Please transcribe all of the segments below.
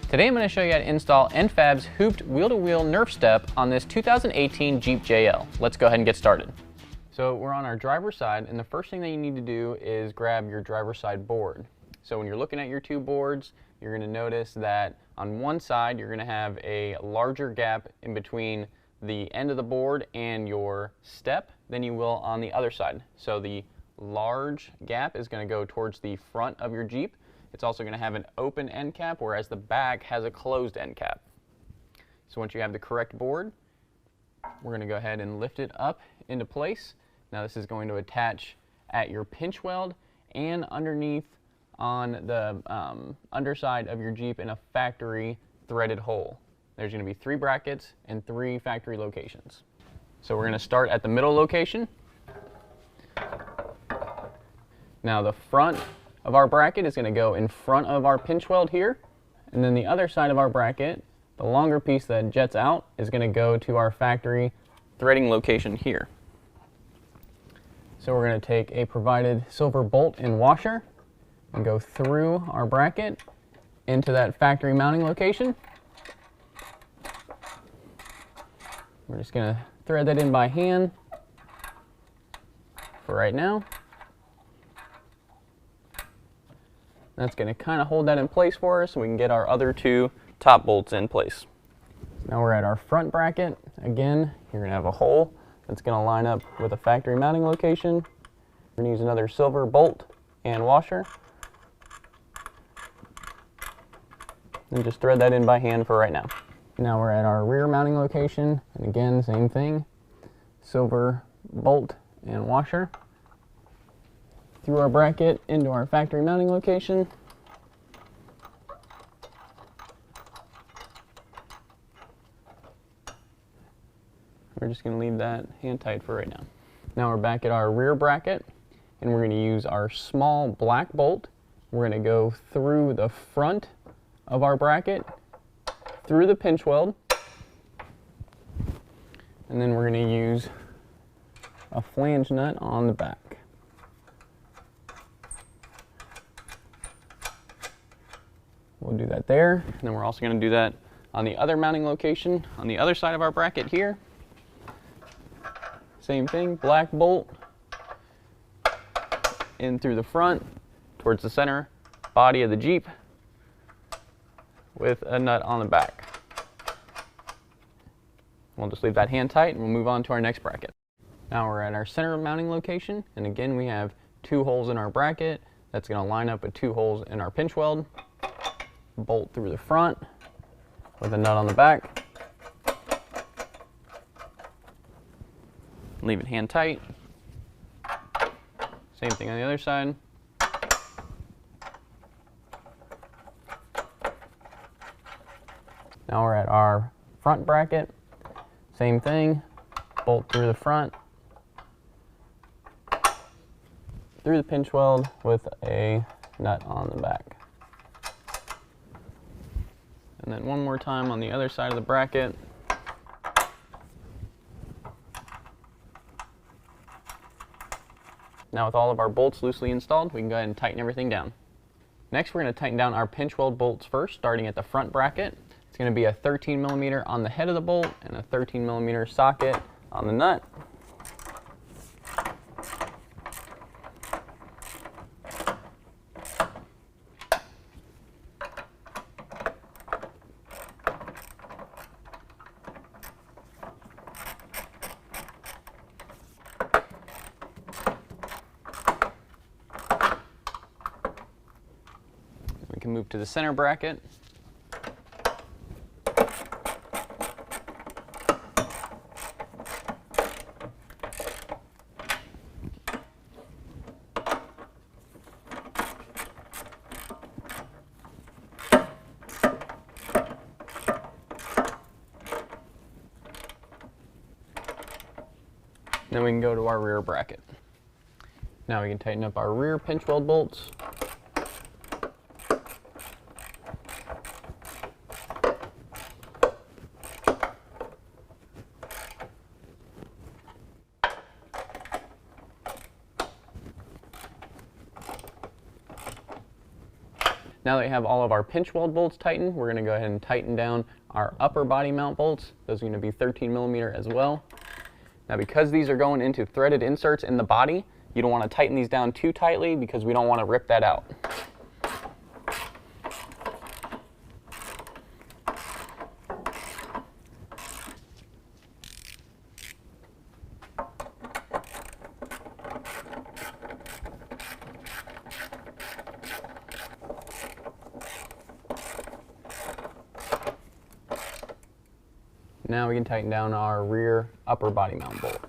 Today I'm going to show you how to install N-Fab's hooped wheel-to-wheel Nerf step on this 2018 Jeep JL. Let's go ahead and get started. So we're on our driver's side, and the first thing that you need to do is grab your driver's side board. So when you're looking at your two boards, you're going to notice that on one side you're going to have a larger gap in between the end of the board and your step than you will on the other side. So the large gap is going to go towards the front of your Jeep. It's also going to have an open end cap, whereas the back has a closed end cap. So once you have the correct board, we're going to go ahead and lift it up into place. Now this is going to attach at your pinch weld and underneath on the underside of your Jeep in a factory threaded hole. There's going to be 3 brackets and 3 factory locations. So we're going to start at the middle location. Now the front of our bracket is going to go in front of our pinch weld here, and then the other side of our bracket, the longer piece that jets out, is going to go to our factory threading location here. So we're going to take a provided silver bolt and washer and go through our bracket into that factory mounting location. We're just going to thread that in by hand for right now. That's going to kind of hold that in place for us so we can get our other 2 top bolts in place. Now we're at our front bracket. Again, you're going to have a hole that's going to line up with a factory mounting location. We're going to use another silver bolt and washer. And just thread that in by hand for right now. Now we're at our rear mounting location, and again, same thing. Silver bolt and washer. Through our bracket into our factory mounting location. We're just going to leave that hand tight for right now. Now we're back at our rear bracket, and we're going to use our small black bolt. We're going to go through the front of our bracket, through the pinch weld, and then we're going to use a flange nut on the back. We'll do that there, and then we're also going to do that on the other mounting location, on the other side of our bracket here. Same thing, black bolt in through the front, towards the center body of the Jeep, with a nut on the back. We'll just leave that hand tight, and we'll move on to our next bracket. Now we're at our center mounting location, and again we have 2 holes in our bracket. That's going to line up with 2 holes in our pinch weld. Bolt through the front with a nut on the back. Leave it hand tight. Same thing on the other side. Now we're at our front bracket. Same thing. Bolt through the front, through the pinch weld with a nut on the back. And then one more time on the other side of the bracket. Now with all of our bolts loosely installed, we can go ahead and tighten everything down. Next we're going to tighten down our pinch weld bolts first, starting at the front bracket. It's going to be a 13mm on the head of the bolt and a 13mm socket on the nut. We can move to the center bracket. Then we can go to our rear bracket. Now we can tighten up our rear pinch weld bolts. Now that we have all of our pinch weld bolts tightened, we're going to go ahead and tighten down our upper body mount bolts. Those are going to be 13mm as well. Now because these are going into threaded inserts in the body, you don't want to tighten these down too tightly because we don't want to rip that out. Now we can tighten down our rear upper body mount bolt.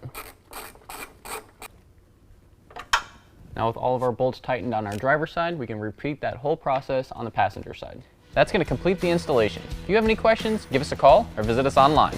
Now with all of our bolts tightened on our driver's side, we can repeat that whole process on the passenger side. That's going to complete the installation. If you have any questions, give us a call or visit us online.